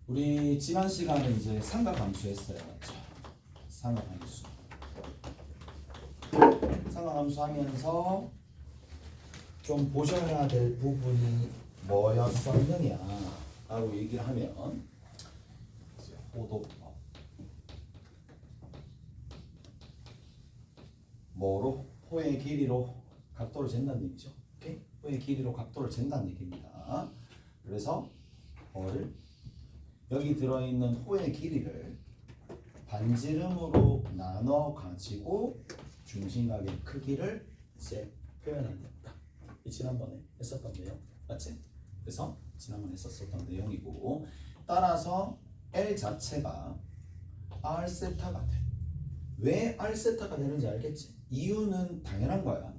우리 지난 시간에 이제 삼각함수 했어요. 맞죠? 삼각함수. 삼각함수 하면서 좀 보셔야 될 부분이 뭐였었느냐 라고 얘기를 하면 이제 호도법. 뭐로? 호의 길이로 각도를 잰다는 얘기죠. 오케이? 호의 길이로 각도를 잰다는 얘기입니다. 그래서 뭐를 여기 들어있는 호의 길이를 반지름으로 나눠 가지고 중심각의 크기를 이제 표현한다. 이 지난번에 했었던 내용 맞지? 그래서 지난번에 했었던 내용이고, 따라서 L 자체가 R 세타가 돼. 왜 R 세타가 되는지 알겠지? 이유는 당연한 거야.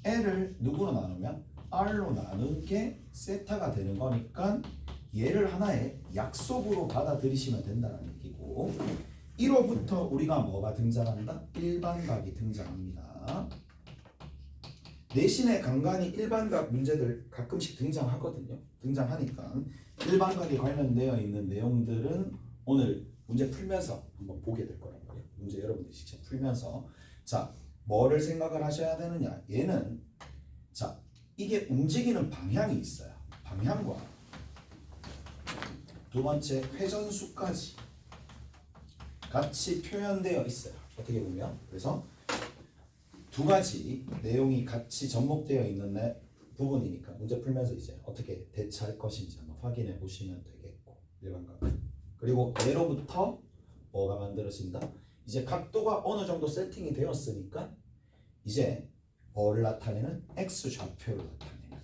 L을 누구로 나누면 R로 나눈 게 세타가 되는 거니까 얘를 하나의 약속으로 받아들이시면 된다는 얘기고, 1호부터 우리가 뭐가 등장한다? 일반각이 등장합니다. 내신에 간간히 일반각 문제들 가끔씩 등장하거든요. 등장하니까 일반각에 관련되어 있는 내용들은 오늘 문제 풀면서 한번 보게 될 거란 말이에요. 문제 여러분들이 직접 풀면서 자, 뭐를 생각을 하셔야 되느냐? 얘는 자, 이게 움직이는 방향이 있어요. 방향과 두 번째 회전수까지 같이 표현되어 있어요. 어떻게 보면. 그래서 두 가지 내용이 같이 접목되어 있는 부분이니까 문제 풀면서 이제 어떻게 대처할 것인지 한번 확인해 보시면 되겠고, 일반각. 그리고 얘로부터 뭐가 만들어진다? 이제 각도가 어느 정도 세팅이 되었으니까 이제 뭐를 나타내는? X 좌표를 나타내는,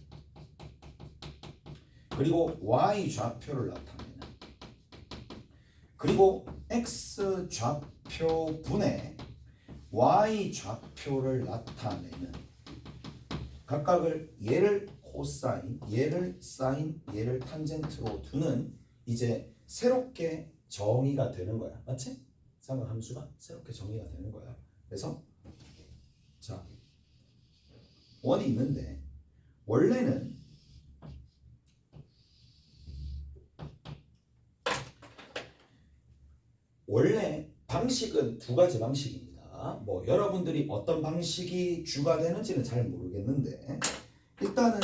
그리고 Y 좌표를 나타내는, 그리고 X 좌표분의 Y 좌표를 나타내는, 각각을 얘를 코사인, 얘를 사인, 얘를 탄젠트로 두는 이제 새롭게 정의가 되는 거야. 맞지? 삼각함수가 새롭게 정의가 되는 거야. 그래서 자, 원이 있는데 원래는 원래 방식은 두 가지 방식입니다. 뭐 여러분들이 어떤 방식이 주가 되는지는 잘 모르겠는데, 일단은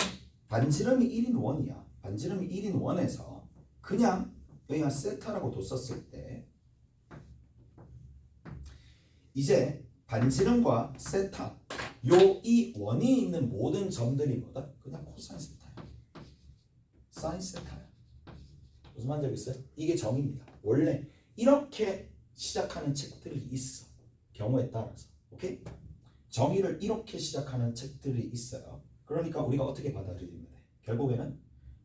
반지름이 1인 원이야. 반지름이 1인 원에서 그냥 여기가 세타라고 뒀었을 때 이제 반지름과 세타 요 이 원이 있는 모든 점들이 뭐다? 그냥 코사인 세타야. 사인 세타야. 무슨 말인지 알겠어요? 이게 정의입니다. 원래 이렇게 시작하는 책들이 있어. 경우에 따라서. 오케이? 정의를 이렇게 시작하는 책들이 있어요. 그러니까 우리가 어떻게 받아들이면 돼? 결국에는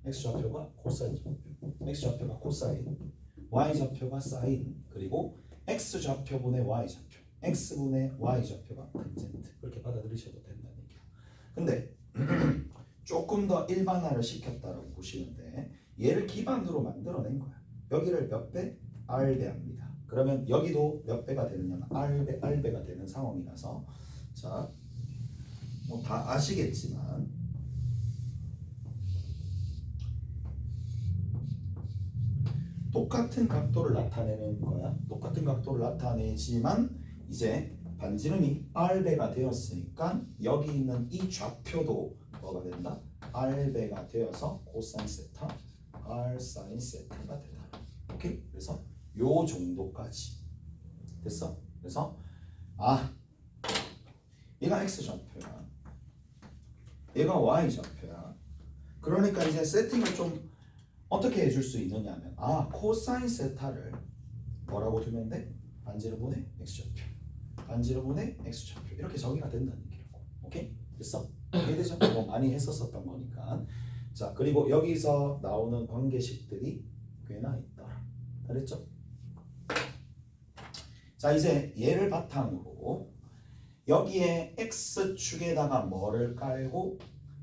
x 좌표가 코사인 좌표, x 좌표가 코사인, y 좌표가 사인, 그리고 x 좌표분의 y 좌표, x분의 y 좌표가 탄젠트. 그렇게 받아들이셔도 된다는 얘기야. 근데 조금 더 일반화를 시켰다라고 보시면 돼. 얘를 기반으로 만들어낸 거야. 여기를 몇 배? R배합니다. 그러면 여기도 몇 배가 되느냐면 R배가 되는 상황이라서, 자, 뭐 다 아시겠지만 똑같은 각도를 나타내는 거야. 똑같은 각도를 나타내지만 이제 반지름이 R배가 되었으니까 여기 있는 이 좌표도 뭐가 된다? R배가 되어서 코사인 세타, R 사인 세타가 되다. 오케이? 그래서 요 정도까지 됐어. 그래서 얘가 X 좌표야, 얘가 Y 좌표야. 그러니까 이제 세팅을 좀 어떻게 해줄 수 있느냐면 코사인 세타를 뭐라고 두면 돼? 반지름분의 X 좌표, 반지름분의 X 좌표, 이렇게 정의가 된다는 얘기라고. 오케이? 됐어? 이해되죠? 뭐 많이 했었던 거니까. 자, 그리고 여기서 나오는 관계식들이 꽤나 있더라. 알겠죠? 자, 이제 얘를 바탕으로 여기에 x축에다가 뭐를 깔고?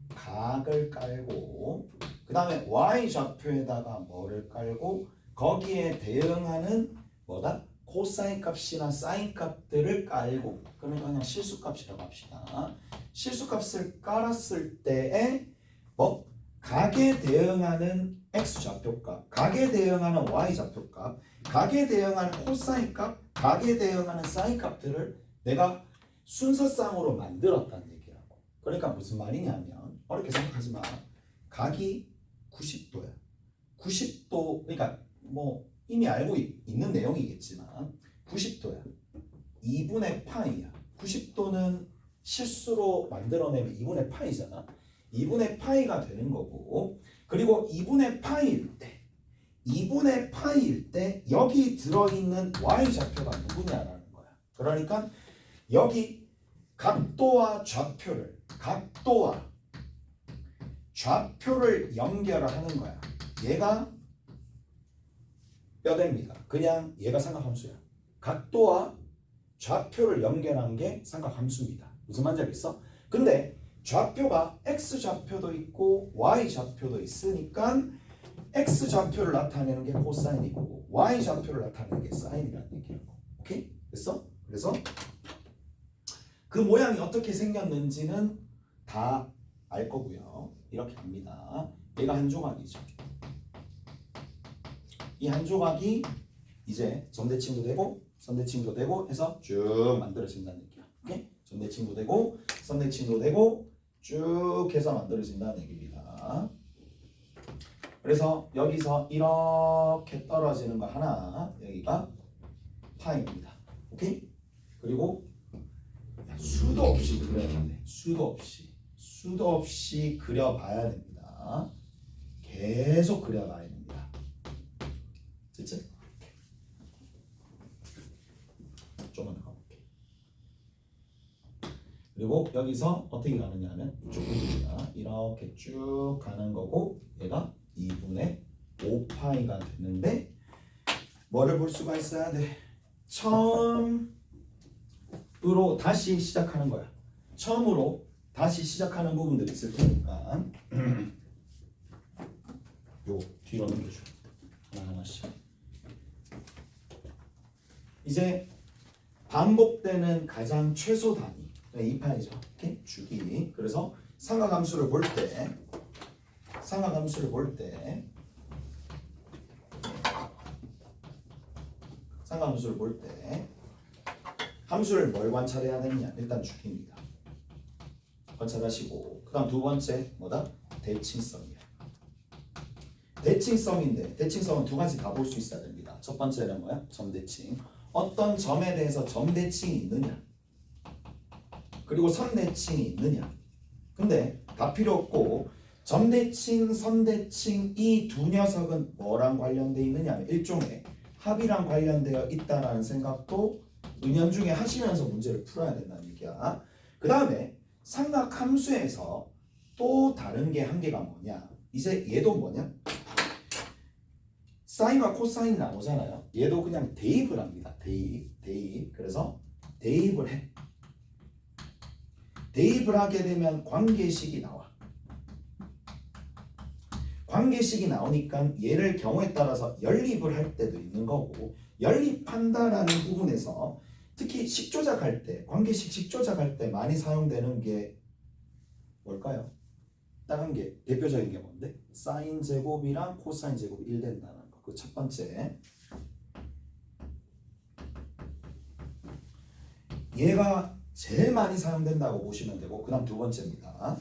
각을 깔고, 그 다음에 y 좌표에다가 뭐를 깔고 거기에 대응하는 뭐다? 코사인 값이나 사인 값들을 깔고, 그러니까 그냥 실수값이라고 합시다. 실수값을 깔았을 때에 뭐 각에 대응하는 x 좌표값, 각에 대응하는 y 좌표값, 각에 대응하는 코사인 값, 각에 대응하는 사인 값들을 내가 순서상으로 만들었다는 얘기라고. 그러니까 무슨 말이냐면 어렵게 생각하지 마. 각이 90도야. 90도 그러니까 뭐 이미 알고 있는 내용이겠지만 90도야. 2분의 파이야. 90도는 실수로 만들어내면 2분의 파이잖아. 2분의 파이가 되는 거고, 그리고 2분의 파이일 때 여기 들어있는 y 좌표가 누구냐라는 거야. 그러니까 여기 각도와 좌표를 연결하는 거야. 얘가 뼈대입니다. 그냥 얘가 삼각함수야. 각도와 좌표를 연결한 게 삼각함수입니다. 무슨 말인지 알겠어? 근데 좌표가 x 좌표도 있고 y 좌표도 있으니까 x 좌표를 나타내는 게 코사인이고 y 좌표를 나타내는 게 사인이라는 얘기라고. 오케이? 됐어? 그래서 그 모양이 어떻게 생겼는지는 다 알 거고요. 이렇게 합니다. 얘가 한 조각이죠. 이 한 조각이 이제 점대칭도 되고 선대칭도 되고 해서 쭉 만들어진다는 얘기야. 오케이? 점대칭도 되고 선대칭도 되고 쭉 해서 만들어진다는 얘기입니다. 그래서 여기서 이렇게 떨어지는 거 하나, 여기가 파입니다. 오케이? 그리고 수도 없이 그려야 돼. 수도 없이 그려봐야 됩니다. 계속 그려봐야 됩니다. 됐지? 좀만 더 가볼게. 그리고 여기서 어떻게 가느냐 하면 이쪽입니다. 이렇게 쭉 가는 거고 얘가 2분의 5파이가 되는데 뭐를 볼 수가 있어야 돼? 처음으로 다시 시작하는 거야. 처음으로 다시 시작하는 부분들이 있을 테니까 요 뒤로 넘겨줘. 하나씩. 이제 반복되는 가장 최소 단위 2파이죠. 오케이? 주기. 그래서 삼각함수를 볼 때 함수를 뭘 관찰해야 되느냐? 일단 주기입니다. 관찰하시고 그 다음 두 번째 뭐다? 대칭성이야. 대칭성인데 대칭성은 두 가지 다 볼 수 있어야 됩니다. 첫 번째는 뭐야? 점대칭. 어떤 점에 대해서 점대칭이 있느냐, 그리고 선대칭이 있느냐. 근데 다 필요 없고 점대칭, 선대칭 이 두 녀석은 뭐랑 관련되어 있느냐? 일종의 합이랑 관련되어 있다라는 생각도 은연중에 하시면서 문제를 풀어야 된다는 얘기야. 그 다음에 삼각함수에서 또 다른 게 한 개가 뭐냐? 이제 얘도 뭐냐? 사인과 코사인이 나오잖아요. 얘도 그냥 대입을 합니다. 대입. 그래서 대입을 해. 대입을 하게 되면 관계식이 나와. 관계식이 나오니까 얘를 경우에 따라서 연립을 할 때도 있는 거고, 연립한다라는 부분에서 특히 식조작할 때, 관계식 식조작할 때 많이 사용되는 게 뭘까요? 딱 한 개, 대표적인 게 뭔데? 사인 제곱이랑 코사인 제곱이 1 된다는 거. 그 첫 번째. 얘가 제일 많이 사용된다고 보시면 되고, 그 다음 두 번째입니다.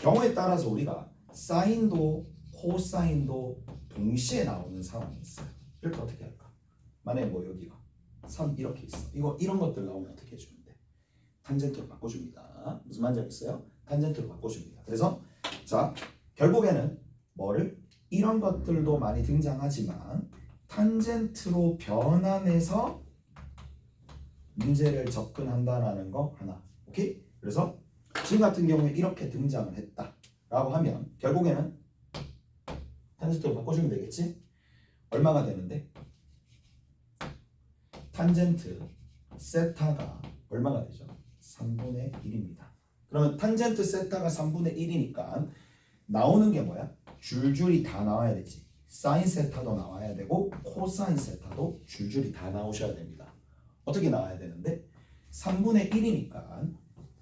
경우에 따라서 우리가 사인도 코사인도 동시에 나오는 상황이 있어요. 이럴 때 어떻게 할까? 만약에 뭐 여기가 3 이렇게 있어. 이런 것들 나오면 어떻게 해주면 돼? 탄젠트로 바꿔줍니다. 무슨 말인지 알겠어요? 탄젠트로 바꿔줍니다. 그래서 자, 결국에는 뭐를? 이런 것들도 많이 등장하지만 탄젠트로 변환해서 문제를 접근한다라는 거 하나. 오케이? 그래서 지금 같은 경우에 이렇게 등장을 했다라고 하면 결국에는 탄젠트로 바꿔주면 되겠지? 얼마가 되는데? 탄젠트 세타가 얼마가 되죠? 3분의 1입니다. 그러면 탄젠트 세타가 3분의 1이니까 나오는 게 뭐야? 줄줄이 다 나와야 되지. 사인 세타도 나와야 되고 코사인 세타도 줄줄이 다 나오셔야 됩니다. 어떻게 나와야 되는데? 3분의 1이니까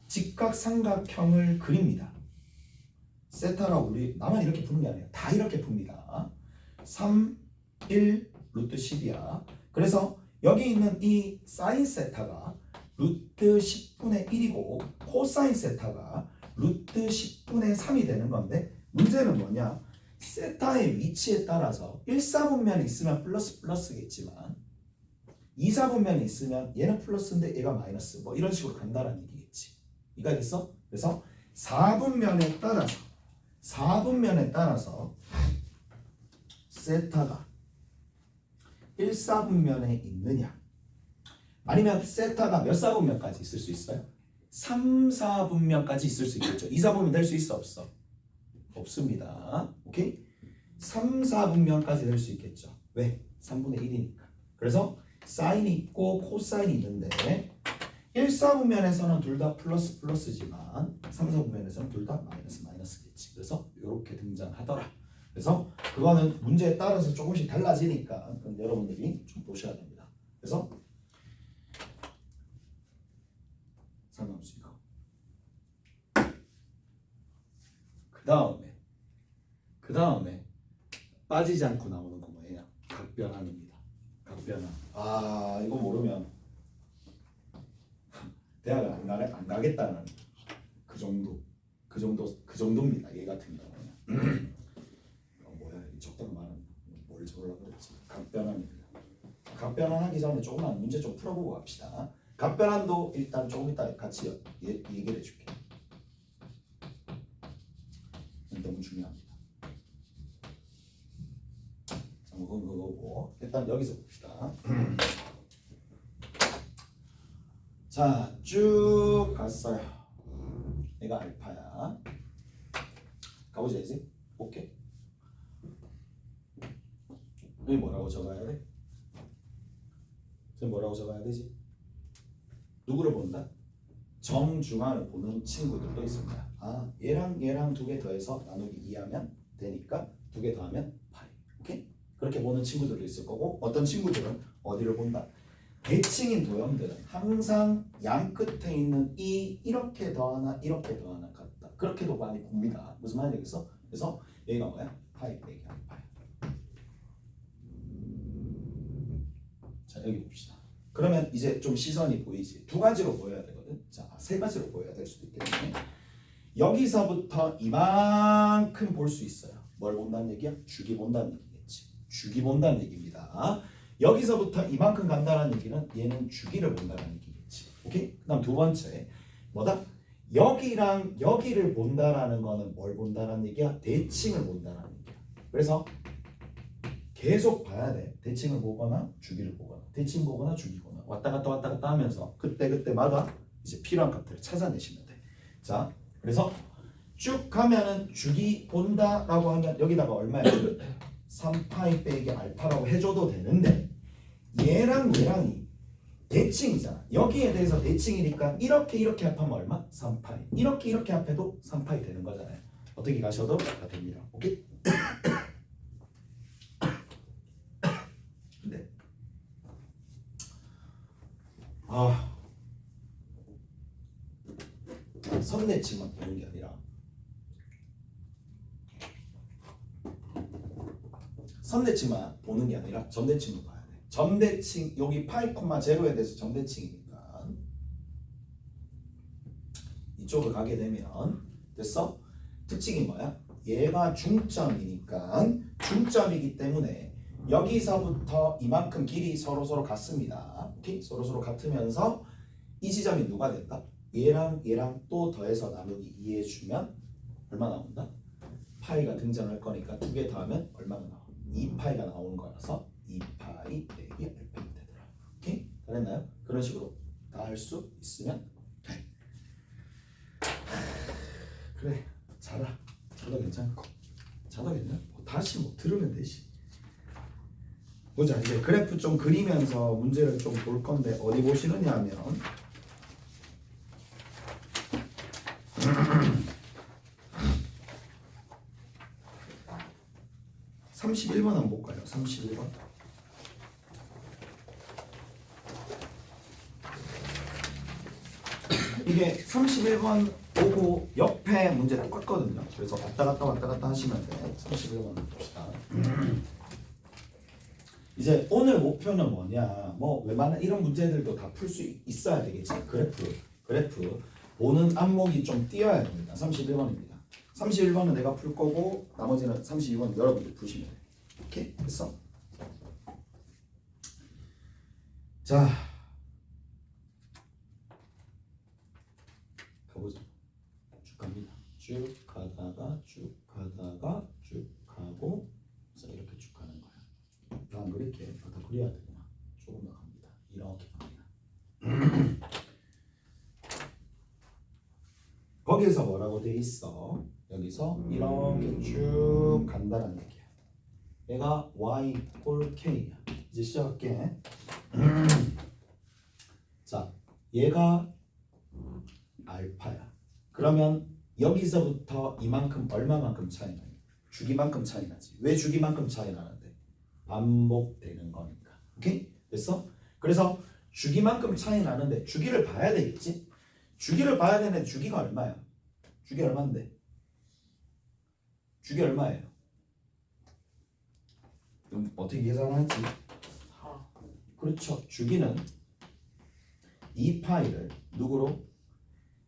직각삼각형을 그립니다. 세타라고 우리 나만 이렇게 푸는 게 아니에요. 다 이렇게 풉니다. 3, 1, 루트 10이야. 그래서 여기 있는 이 사인 세타가 루트 10분의 1이고 코사인 세타가 루트 10분의 3이 되는 건데 문제는 뭐냐? 세타의 위치에 따라서 1사분면이 있으면 플러스 플러스겠지만 2사분면이 있으면 얘는 플러스인데 얘가 마이너스 뭐 이런 식으로 간다는 얘기겠지. 이거 알겠어? 그래서 4분면에 따라서 세타가 1사분면에 있느냐 아니면 세타가 몇 사분면까지 있을 수 있어요? 3사분면까지 있을 수 있겠죠. 2사분면 될 수 있어 없어? 없습니다. 오케이? 3사분면까지 될 수 있겠죠. 왜? 3분의 1이니까. 그래서 사인이 있고 코사인이 있는데 1사분면에서는 둘 다 플러스 플러스지만 3사분면에서는 둘 다 마이너스 마이너스겠지. 그래서 이렇게 등장하더라. 그래서 그거는 문제에 따라서 조금씩 달라지니까 그건 여러분들이 좀 보셔야 됩니다. 그래서 상관없이 이거. 그 다음에 빠지지 않고 나오는 거 뭐예요? 각변환입니다. 각변환. 아 이거 모르면 대학을 안 가겠다는 그 정도입니다. 얘 같은 경우는. 뭐야 적당한 말은 뭘 적으려고 그랬지? 각변환입니다. 각변환 하기 전에 조금만 문제 좀 풀어보고 갑시다. 각변환도 일단 조금 이따 같이 얘기를 해줄게. 너무 중요합니다. 자, 그건 그거고 일단 여기서 봅시다. 자, 쭉 갔어요. 얘가 알파야. 가보자 이제. 오케이. 여기 뭐라고 적어야 돼? 지금 뭐라고 적어야 되지? 누구를 본다? 정중앙을 보는 친구들도 있습니다. 아, 얘랑 두 개 더해서 나누기 2하면 되니까 두 개 더하면 8. 오케이? 그렇게 보는 친구들도 있을 거고 어떤 친구들은 어디를 본다? 대칭인 도형들은 항상 양 끝에 있는 이렇게 더하나 이렇게 더하나 같다. 그렇게도 많이 봅니다. 무슨 말인지 알겠어? 그래서 여기가 뭐야? 파이 빼기 알파야. 자, 여기 봅시다. 그러면 이제 좀 시선이 보이지. 두 가지로 보여야 되거든. 자, 세 가지로 보여야 될 수도 있겠네. 여기서부터 이만큼 볼 수 있어요. 뭘 본다는 얘기야? 주기 본다는 얘기겠지. 주기 본다는 얘기입니다. 여기서부터 이만큼 간다는 얘기는 얘는 주기를 본다는 얘기겠지. 오케이? 그다음 두 번째 뭐다? 여기랑 여기를 본다라는 거는 뭘 본다는 얘기야? 대칭을 본다는 얘기야. 그래서 계속 봐야 돼. 대칭을 보거나 주기를 보거나 대칭 보거나 주기 보거나 왔다 갔다 하면서 그때마다 이제 필요한 값들을 찾아내시면 돼. 자, 그래서 쭉 가면은 주기 본다라고 하면 여기다가 얼마야? 3파이 빼기 알파라고 해줘도 되는데 얘랑 얘랑이 대칭이잖아. 여기에 대해서 대칭이니까 이렇게 합하면 얼마? 3파이. 이렇게 합해도 3파이 되는 거잖아요. 어떻게 가셔도 다 됩니다. 오케이? 네. 선대칭만 보는 게 아니라 선대칭만 보는 게 아니라 점대칭도 봐야 돼. 점대칭 여기 파이 콤마 제로에 대해서 점대칭이니까 이쪽을 가게 되면 됐어? 특징이 뭐야? 얘가 중점이니까 중점이기 때문에 여기서부터 이만큼 길이 서로 같습니다. 오케이? 서로 같으면서 이 지점이 누가 된다? 얘랑 또 더해서 나누기 2 해주면 얼마 나온다? 파이가 등장할 거니까 두 개 더하면 얼마가 나와? 2파이가 나오는 거라서 2파이 빼기 알파가 되더라. 오케이? 다 됐나요? 그런 식으로 다 할 수 있으면 돼. 그래, 자도 괜찮고 자도 괜찮아. 다시 뭐 들으면 되지. 보자. 이제 그래프 좀 그리면서 문제를 좀 볼 건데 어디 보시느냐 하면 31번 한번 볼까요? 31번. 이게 31번 보고 옆에 문제 똑같거든요. 그래서 왔다 갔다 하시면 돼. 31번 봅시다. 이제 오늘 목표는 뭐냐? 뭐 웬만한 이런 문제들도 다 풀 수 있어야 되겠지. 그래프 보는 안목이 좀 띄어야 됩니다. 31번입니다. 31번은 내가 풀 거고 나머지는 32번 여러분들 푸시면 돼. 오케이? 됐어? 자, 가보자. 쭉 갑니다. 쭉 가다가 쭉 가고 자 이렇게 쭉 가는 거야. 난 그렇게 다 그려야 되구나. 조금 더 갑니다. 이렇게 갑니다. 거기에서 뭐라고 돼 있어? 여기서 이렇게 쭉 간다는 얘기야. 얘가 y 꼴 k야. 이제 시작할게. 자, 얘가 알파야. 그러면 여기서부터 이만큼 얼마만큼 차이 나요? 주기만큼 차이 나지. 왜 주기만큼 차이 나는데? 반복되는 거니까. 오케이? 됐어? 그래서 주기만큼 차이 나는데 주기를 봐야 되겠지? 주기를 봐야 되는데 주기가 얼마야? 주기 얼마인데? 주기 얼마예요? 그럼 어떻게 계산하지? 그렇죠. 주기는 2파이를 누구로?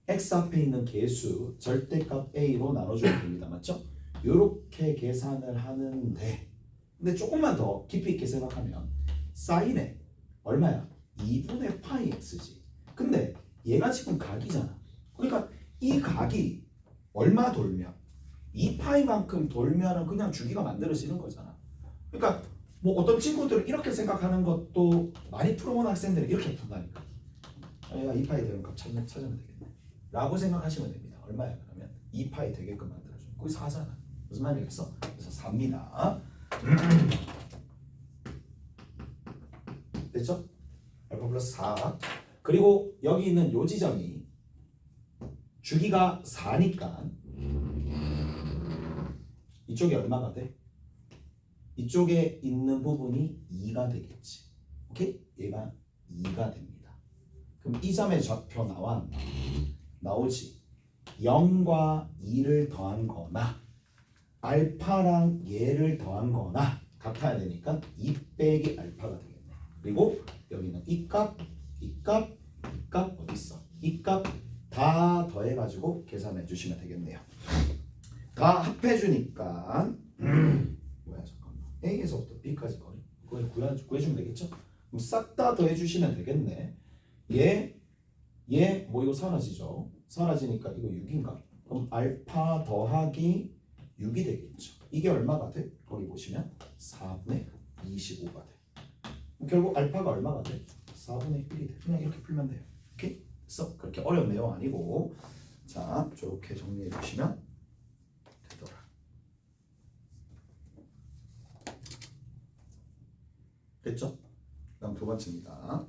x 앞에 있는 개수 절대값 a로 나눠주면 됩니다. 맞죠? 이렇게 계산을 하는데 근데 조금만 더 깊이 있게 생각하면 사인에 얼마야? 2분의 파이 x지. 근데 얘가 지금 각이잖아. 그러니까 이 각이 얼마 돌면 2파이만큼 돌면은 그냥 주기가 만들어지는 거잖아. 그러니까 뭐 어떤 친구들은 이렇게 생각하는 것도 많이 풀어본 학생들은 이렇게 푼다니까. 얘가 2파이 되는 값 찾으면 되겠네 라고 생각하시면 됩니다. 얼마야 그러면? 2파이 되게끔 만들어줘. 거기 4잖아. 무슨 말이겠어? 그래서 4입니다. 됐죠? 알파 플러스 4. 그리고 여기 있는 요 지점이 주기가 4니까 이쪽이 얼마가 돼? 이쪽에 있는 부분이 2가 되겠지. 오케이? 얘가 2가 됩니다. 그럼 이 점의 좌표 나오지. 0과 2를 더한 거나 알파랑 얘를 더한 거나 같아야 되니까 2 빼기 알파가 되겠네. 그리고 여기는 이 값 어디 있어? 이 값 다 더해가지고 계산해 주시면 되겠네요. 다 합해 주니까 뭐야 잠깐만 A에서부터 B까지 그걸 구해주면 되겠죠? 그럼 싹 다 더해 주시면 되겠네. 얘 뭐 이거 사라지죠? 사라지니까 이거 6인가? 그럼 알파 더하기 6이 되겠죠. 이게 얼마가 돼? 거기 보시면 4분의 25가 돼. 결국 알파가 얼마가 돼? 4분의 1이 돼. 그냥 이렇게 풀면 돼요. 오케이? 그래서 그렇게 어려운 내용 아니고 자 저렇게 정리해 주시면 되더라. 됐죠? 다음 두 번째입니다.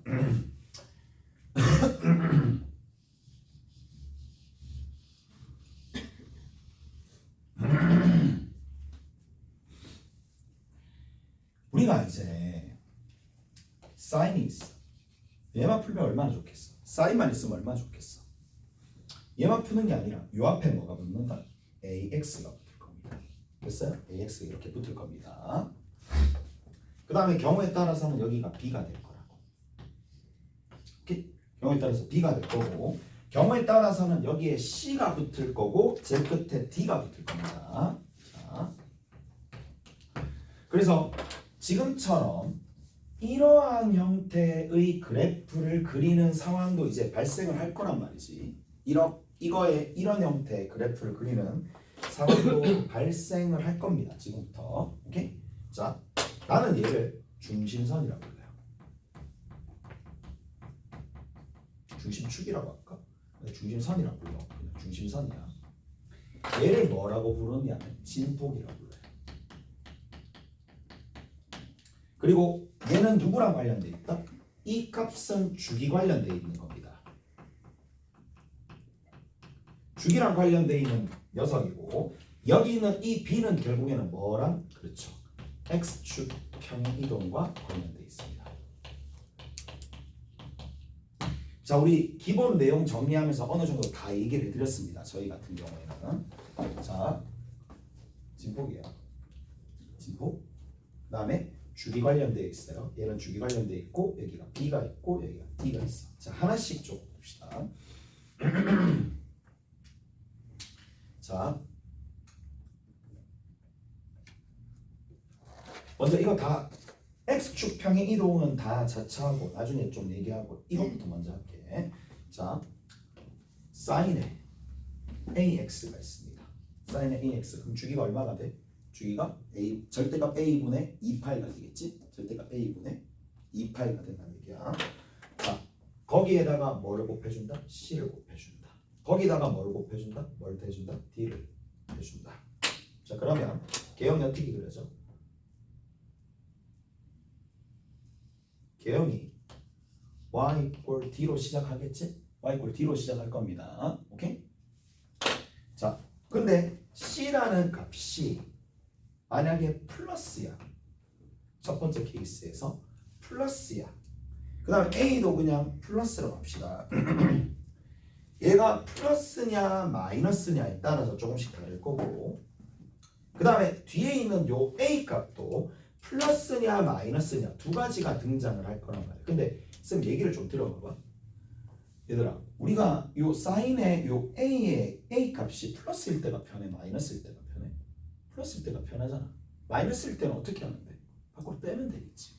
우리가 이제 사인이 있어. 얘만 풀면 얼마나 좋겠어. 사인만 있으면 얼마나 좋겠어. 얘만 푸는 게 아니라 요 앞에 뭐가 붙는다? AX가 붙을 겁니다. 됐어요? AX 이렇게 붙을 겁니다. 그 다음에 경우에 따라서는 여기가 B가 될 거라고. 오케이? 경우에 따라서 B가 될 거고 경우에 따라서는 여기에 C가 붙을 거고 제 끝에 D가 붙을 겁니다. 자, 그래서 지금처럼 이러한 형태의 그래프를 그리는 상황도 이제 발생을 할 거란 말이지. 이런 형태의 그래프를 그리는 상황도 발생을 할 겁니다. 지금부터. 오케이? 자, 나는 얘를 중심선이라고 불러요. 중심축이라고 할까? 중심선이라고 불러. 그냥 중심선이야. 얘를 뭐라고 부르냐면 진폭이라고 불러요. 그리고 얘는 누구랑 관련돼 있다? 이 값은 주기 관련돼 있는 겁니다. 주기랑 관련돼 있는 녀석이고 여기 있는 이 B는 결국에는 뭐랑? 그렇죠. X축 평이동과 관련돼 있습니다. 자, 우리 기본 내용 정리하면서 어느 정도 다 얘기를 해드렸습니다. 저희 같은 경우에는. 자, 진폭이에요. 진폭. 그 다음에 주기 관련되어 있어요. 얘는 주기 관련되어 있고 여기가 B가 있고 여기가 D가 있어. 자, 하나씩 좀 봅시다. 자, 먼저 이거 다 X축 평행 이동은 다 자처하고 나중에 좀 얘기하고 이것부터 먼저 할게. 자, 사인에 AX가 있습니다. 사인에 AX. 그럼 주기가 얼마가 돼? 주기가 A, 절대값 A분의 2파이가 되겠지? 절대값 A분의 2파이가 된다는 얘기야. 자, 거기에다가 뭐를 곱해준다? C를 곱해준다. 거기다가 뭘 곱해준다? 뭘 더해준다? D를 해준다. 자, 그러면 개형이 어떻게 그려져? 개형이 y equal d로 시작하겠지? y equal d로 시작할 겁니다. 오케이? 자, 근데 c라는 값이 만약에 플러스야. 첫 번째 케이스에서 플러스야. 그 다음에 a도 그냥 플러스로 갑시다. 얘가 플러스냐 마이너스냐에 따라서 조금씩 다를 거고, 그 다음에 뒤에 있는 요 a 값도 플러스냐 마이너스냐 두 가지가 등장을 할 거란 말이야. 근데 쌤 얘기를 좀 들어봐봐. 얘들아, 우리가 요 사인의 요 a의 a 값이 플러스일 때가 편해, 마이너스일 때가 편해? 플러스일 때가 편하잖아. 마이너스일 때는 어떻게 하는데? 밖으로 빼면 되겠지.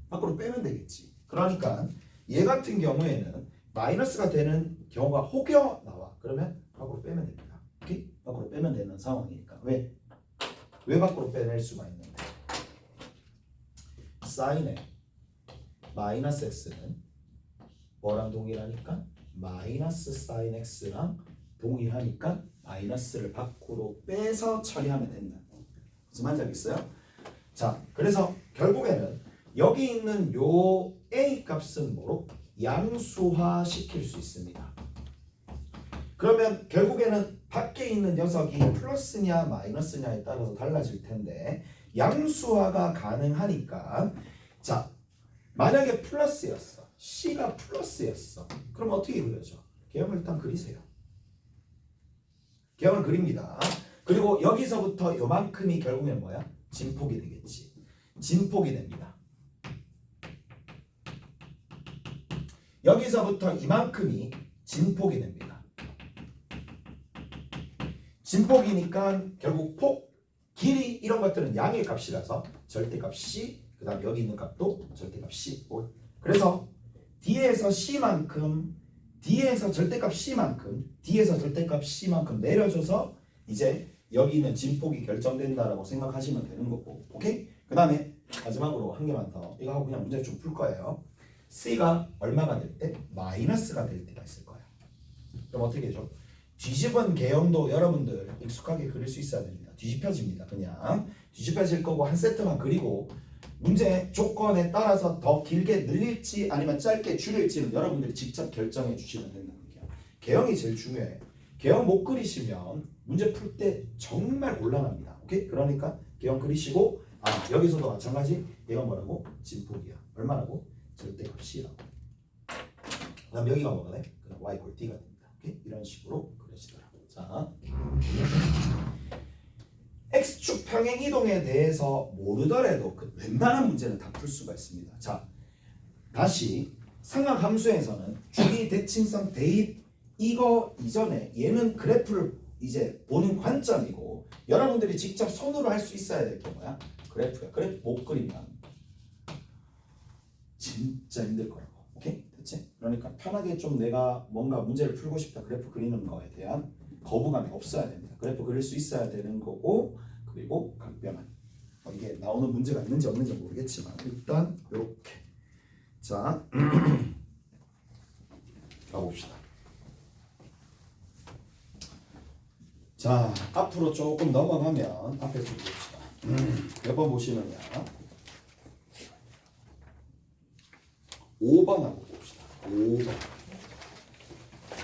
밖으로 빼면 되겠지. 그러니까 얘 같은 경우에는 마이너스가 되는 경우가 혹여 나와. 그러면 밖으로 빼면 됩니다. 오케이? 밖으로 빼면 되는 상황이니까. 왜 밖으로 빼낼 수가 있는데? 사인의 마이너스 x는 뭐랑 동일하니까? 마이너스 사인 x랑 동일하니까 마이너스를 밖으로 빼서 처리하면 된다. 무슨 말인지 알겠어요? 자, 그래서 결국에는 여기 있는 요 a 값은 뭐로? 양수화 시킬 수 있습니다. 그러면 결국에는 밖에 있는 녀석이 플러스냐 마이너스냐에 따라서 달라질 텐데 양수화가 가능하니까, 자, 만약에 플러스였어. C가 플러스였어. 그럼 어떻게 그려져? 개형을 일단 그리세요. 개형을 그립니다. 그리고 여기서부터 요만큼이 결국엔 뭐야? 진폭이 되겠지. 진폭이 됩니다. 여기서부터 이만큼이 진폭이 됩니다. 진폭이니까 결국 폭, 길이 이런 것들은 양의 값이라서 절대값 C, 그 다음 여기 있는 값도 절대값 C. 그래서 D에서 C만큼, D에서 절대값 C만큼, D에서 절대값 C만큼 내려줘서 이제 여기 있는 진폭이 결정된다라고 생각하시면 되는 거고. 오케이? 그 다음에 마지막으로 한 개만 더. 이거 하고 그냥 문제 좀 풀 거예요. C가 얼마가 될 때? 마이너스가 될 때가 있을 거야. 그럼 어떻게 해줘? 뒤집은 개형도 여러분들 익숙하게 그릴 수 있어야 됩니다. 뒤집혀집니다. 그냥 뒤집혀질 거고 한 세트만 그리고 문제 조건에 따라서 더 길게 늘릴지 아니면 짧게 줄일지는 여러분들이 직접 결정해 주시면 된다는 얘기야. 개형이 제일 중요해. 개형 못 그리시면 문제 풀 때 정말 곤란합니다. 오케이? 그러니까 개형 그리시고, 여기서도 마찬가지. 얘가 뭐라고? 진폭이야. 얼마라고? 절대값 C라고. 그 다음 여기가 뭐가 돼? 그럼 y equal D가 됩니다. 오케이? 이런 식으로 그려지더라고. 자, X축 평행 이동에 대해서 모르더라도 그 웬만한 문제는 다 풀 수가 있습니다. 자, 다시 삼각함수에서는 주기 대칭성 대입 이거 이전에 얘는 그래프를 이제 보는 관점이고, 여러분들이 직접 손으로 할 수 있어야 될 게 뭐야? 그래프야. 그래프 못 그리면 진짜 힘들 거라고. 오케이? 됐지? 그러니까 편하게 좀 내가 뭔가 문제를 풀고 싶다, 그래프 그리는 거에 대한 거부감이 없어야 됩니다. 그래프 그릴 수 있어야 되는 거고, 그리고 각변한 이게 나오는 문제가 있는지 없는지 모르겠지만 일단 이렇게. 자, 가봅시다. 자, 앞으로 조금 넘어가면 앞에 좀 봅시다. 몇 번 보시느냐? 5번 하고 봅시다. 5번.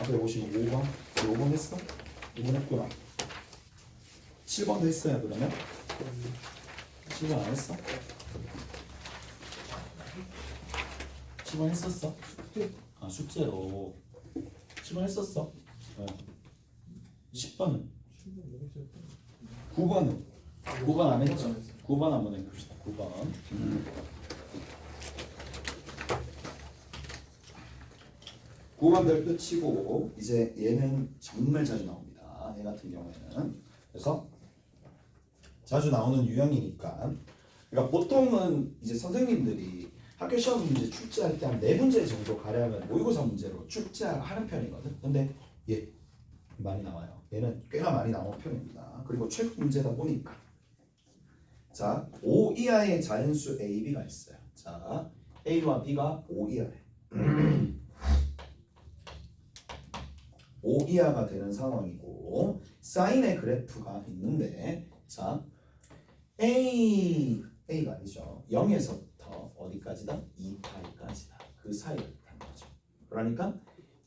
앞에 보시면 5번. 5번 했어? 5번 했구나. 7번도 했어요, 그러면? 7번 안 했어? 7번 했었어? 아 숙제로 10번 했었어. 10번은 9번은 9번 안 했죠. 9번 한번 해봅시다. 9번. 9번들 끝이고 이제 얘는 정말 자주 나옵니다. 얘 같은 경우에는. 그래서 자주 나오는 유형이니까. 그러니까 보통은 이제 선생님들이 학교 시험 문제 출제할 때 한 4문제 정도 가량은 모의고사 문제로 출제하는 편이거든. 근데 얘 많이 나와요. 얘는 꽤나 많이 나오는 편입니다. 그리고 최고 문제다 보니까 자 5 이하의 자연수 A, B가 있어요. 자 A와 B가 5 이하래. 5 이하가 되는 상황이고 사인의 그래프가 있는데 자 A가 아니죠. 0에서부터 어디까지다? 2파이까지다. 그 사이를 뜻하는 거죠. 그러니까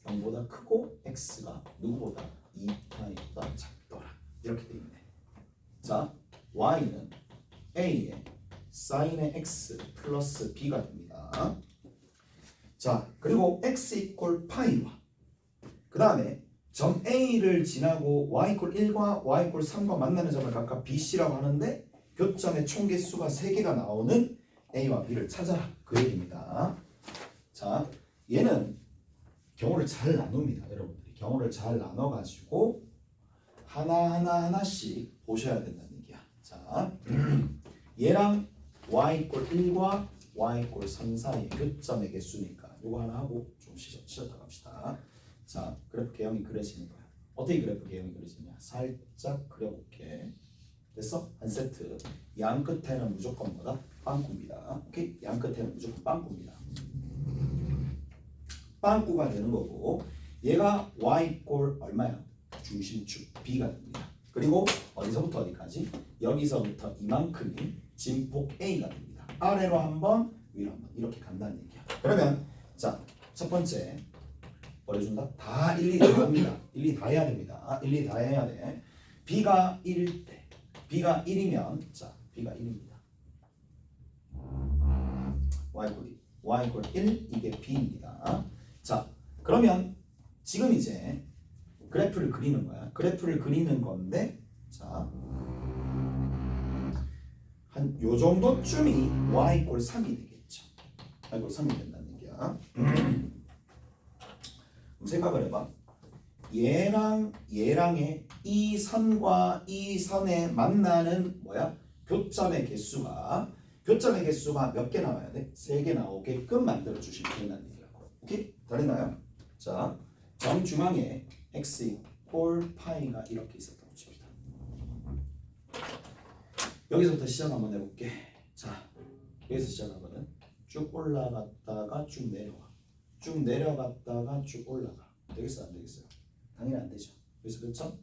0보다 크고 x가 누구보다 2파이보다 작더라. 이렇게 돼 있네. 자 y는 a의 사인의 x 플러스 b가 됩니다. 자 그리고 x 이퀄 파이와 그 다음에 점 A를 지나고 y 이퀄 1과 y 이퀄 3과 만나는 점을 각각 BC라고 하는데 교점의 총 개수가 3개가 나오는 A와 B를 찾아라. 그 얘기입니다. 자 얘는 경우를 잘 나눕니다. 여러분들이 경우를 잘 나눠가지고 하나씩 보셔야 된다는 얘기야. 자 얘랑 y 이퀄 1과 y 이퀄 3 사이의 교점의 개수니까 이거 하나 하고 좀 쉬었다 갑시다. 자 그래프 개형이 그려지는 거야. 어떻게 그래프 개형이 그려지냐? 살짝 그려볼게. 됐어? 한 세트. 양 끝에는 무조건 뭐다? 빵꾸입니다. 오케이? 양 끝에는 무조건 빵꾸입니다. 빵꾸가 되는 거고 얘가 y 이퀄 얼마야? 중심축 b가 됩니다. 그리고 어디서부터 어디까지? 여기서부터 이만큼이 진폭 a가 됩니다. 아래로 한번 위로 한번 이렇게 간다는 얘기야. 그러면 자 첫 번째 버려준다? 다 일일이 다 합니다. 일일이 다 해야 됩니다. 일일이 다 해야 돼. b가 1일 때 b가 1이면 자 b가 1입니다. y 이퀄 1 이게 b입니다. 자 그러면 지금 이제 그래프를 그리는 거야. 그래프를 그리는 건데 자 한 요 정도쯤이 y 이퀄 3이 되겠죠. y 이퀄 3이 된다는 얘기야. 생각을 해봐. 얘랑의 이 선과 이 선에 만나는 뭐야? 교점의 개수가 몇 개 나와야 돼? 3개 나오게끔 만들어 주시면 된다는 얘기라고. 오케이? 다 됐나요? 자, 정중앙에 x 이퀄 파이가 이렇게 있었다고 칩시다. 여기서부터 시작 한번 해볼게. 자, 여기서 시작하거든. 쭉 올라갔다가 쭉 내려와. 쭉 내려갔다가 쭉 올라가. 되겠어? 안 되겠어요? 당연히 안 되죠. 그래서 그쵸?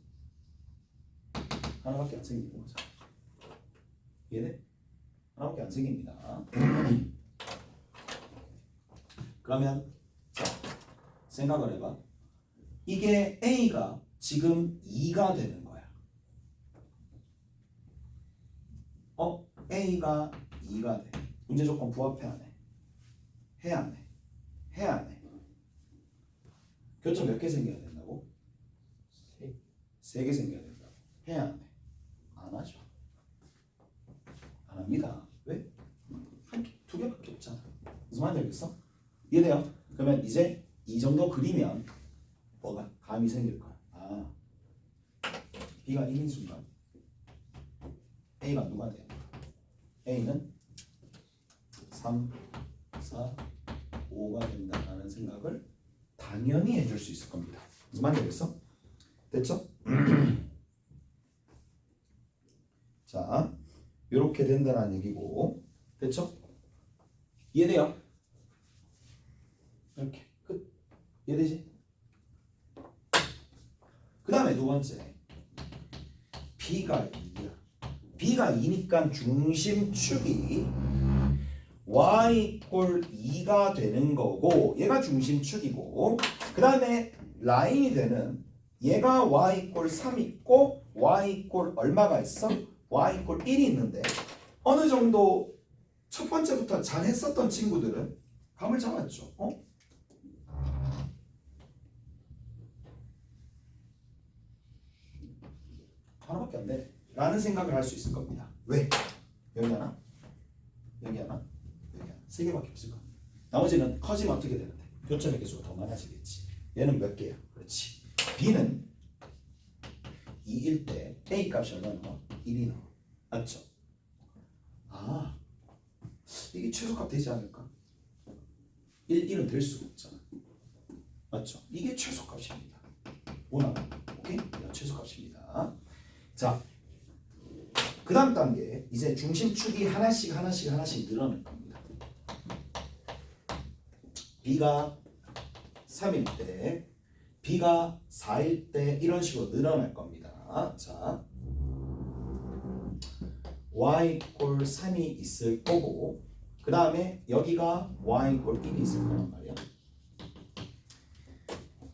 하나밖에 안 생기는 거죠. 이해돼? 하나밖에 안 생깁니다. 그러면 자 생각을 해봐. 이게 A가 지금 2가 되는 거야. A가 2가 돼. 문제 조건 부합해 안 해? 해 안 해? 해 안 해? 교점 몇 개 생겨야 된다고? 3개 생겨야 된다고. 해 안 해? 안 하죠. 안 합니다. 왜? 두 개밖에 없잖아. 무슨 말인지 알겠어? 이해돼요? 그러면 이제 이 정도 그리면 뭐가 감이 생길 거야. 아, B가 1인 순간 A가 누가 돼? A는 3, 4, 5가 된다라는 생각을 당연히 해줄 수 있을 겁니다. 무슨 말인지 알겠어? 됐죠? 자, 이렇게 된다는 얘기고, 됐죠? 이해돼요? 이렇게 끝. 이해되지? 그 다음에 두 번째 B가 2야. B가 2니까 중심축이 y 이퀄 2가 되는 거고 얘가 중심축이고 그 다음에 라인이 되는 얘가 y 이퀄 3 있고 y 이퀄 얼마가 있어? y 이퀄 1이 있는데 어느 정도 첫 번째부터 잘 했었던 친구들은 감을 잡았죠. 하나밖에 안 되네 라는 생각을 할 수 있을 겁니다. 왜? 여기 하나, 여기 하나, 여기 하나, 세 개밖에 없을 거야. 나머지는 커지면 어떻게 되는데? 교점의 개수가 더 많아지겠지. 얘는 몇 개야? 그렇지. B는 2일 때 A 값이 얼마 나와? 1이 나와. 맞죠? 아, 이게 최소값 되지 않을까? 1은 될 수가 없잖아. 맞죠? 이게 최소값입니다. 뭐나? 오케이? 이거 최소값입니다. 자, 그 다음 단계 이제 중심축이 하나씩 늘어날 겁니다. B가 3일 때, B가 4일 때 이런 식으로 늘어날 겁니다. 자, y 꼴 3이 있을 거고 그 다음에 여기가 y 꼴 1이 있을 거란 말이야.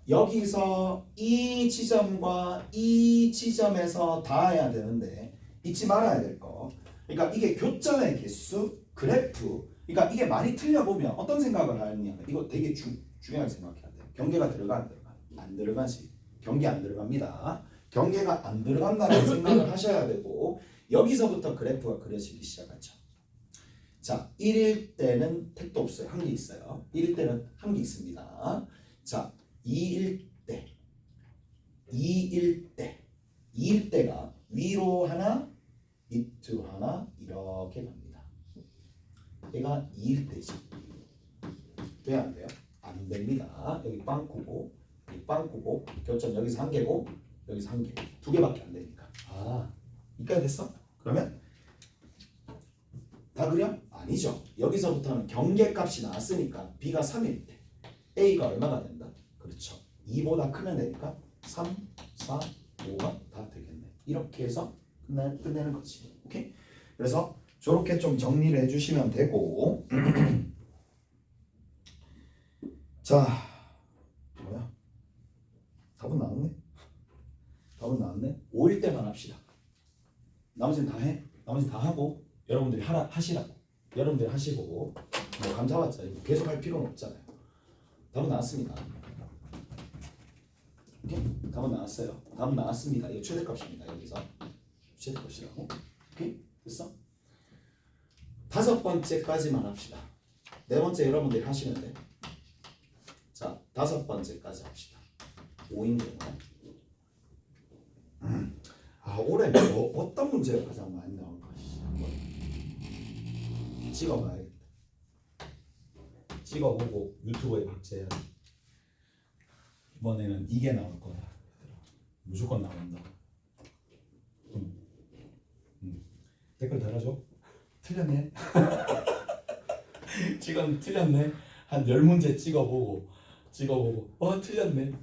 여기서 이 지점과 이 지점에서 닿아야 되는데 잊지 말아야 될 거. 그러니까 이게 교점의 개수, 그래프. 그러니까 이게 많이 틀려보면 어떤 생각을 하느냐. 이거 되게 중요하게 생각해야 돼. 경계가 들어가 안 들어가? 안 들어가지. 경계 안 들어갑니다. 경계가 안 들어간다는 생각을 하셔야 되고 여기서부터 그래프가 그려지기 시작하죠. 자, 1일 때는 택도 없어요. 한 개 있어요. 1일 때는 한 개 있습니다. 자, 2일 때가 위로 하나, 밑으로 하나 이렇게 갑니다. 얘가 2일 때지. 왜 안 돼요? 안 됩니다. 여기 빵꾸고, 여기 빵꾸고, 교점 여기서 한 개고, 여기서 한 개. 두 개밖에 안 되니까. 아, 이까지 됐어? 그러면 다 그려? 아니죠. 여기서부터는 경계값이 나왔으니까 B가 3일 때 A가 얼마가 된다? 그렇죠. 2보다 크면 되니까 3, 4, 5가 다 되겠네. 이렇게 해서 끝내는 거지. 오케이? 그래서 저렇게 좀 정리를 해주시면 되고 자, 뭐야? 답은 나왔네? 답은 나왔네? 5일 때만 합시다. 나머지는 다 해. 나머지는 다 하고 여러분들이 하시라고. 여러분들이 하시고 뭐 감 잡았잖아요. 계속 할 필요는 없잖아요. 답은 나왔습니다. 오케이? 답은 나왔어요. 답은 나왔습니다. 이거 최대값입니다. 여기서 최대값이라고. 오케이? 됐어? 5번째까지만 합시다. 4번째 여러분들이 하시면 돼. 자, 5번째까지 합시다. 5인 경우에. 아, 올해 뭐 어떤 문제가 가장 많이 나올까? 찍어봐야겠다. 찍어보고 유튜브에 박제해야 돼. 이번에는 이게 나올 거야. 무조건 나온다. 댓글 달아줘. 틀렸네. 지금 틀렸네. 한 10문제 찍어보고 틀렸네.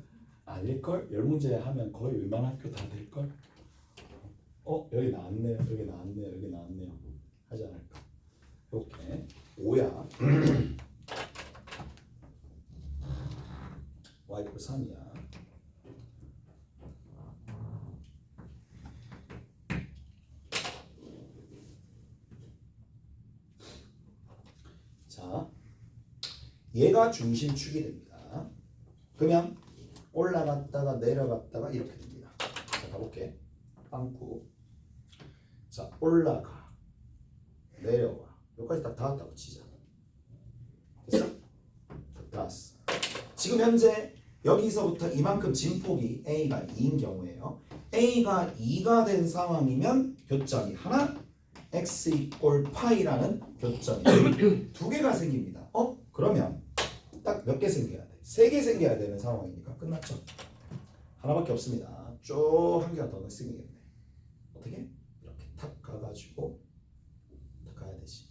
아닐걸? 10문제 하면 거의 웬만한 학교 다 될걸? 여기 나왔네요. 여기 나왔네요. 하지 않을까? 이렇게 5야. y = 3이야. 자, 얘가 중심축이 됩니다. 그러면 올라갔다가 내려갔다가 이렇게 됩니다. 자, 가볼게. 빵꾸. 자, 올라가, 내려와. 여기까지 다 닿았다고 치자. 됐어? 닿았어. 지금 현재 여기서부터 이만큼 진폭이 A가 2인 경우에요. A가 2가 된 상황이면 교점이 하나, x = 파이라는 교점이 두 개가 생깁니다. 그러면 딱 몇 개 생겨야 돼? 3개 생겨야 되는 상황이니까 끝났죠. 하나밖에 없습니다. 쭉 한 개가 더 생기겠네. 어떻게? 이렇게 탁 가가지고 탁 가야 되지.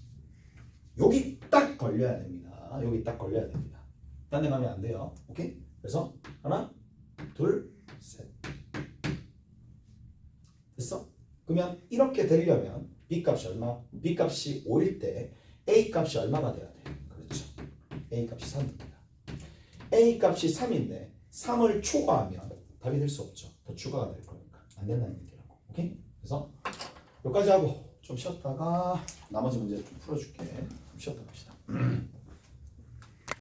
여기 딱 걸려야 됩니다. 여기 딱 걸려야 됩니다. 딴 데 가면 안 돼요. 오케이? 그래서 하나, 둘, 셋. 됐어? 그러면 이렇게 되려면 B 값이 얼마? B 값이 5일 때 A 값이 얼마가 돼야 돼? 그렇죠. A 값이 3입니다. A 값이 3인데 3을 초과하면 답이 될 수 없죠. 더 추가가 될 거니까 안 된다는 얘기라고. 오케이? 그래서 여기까지 하고 좀 쉬었다가 나머지 문제 좀 풀어줄게. 좀 쉬었다 갑시다.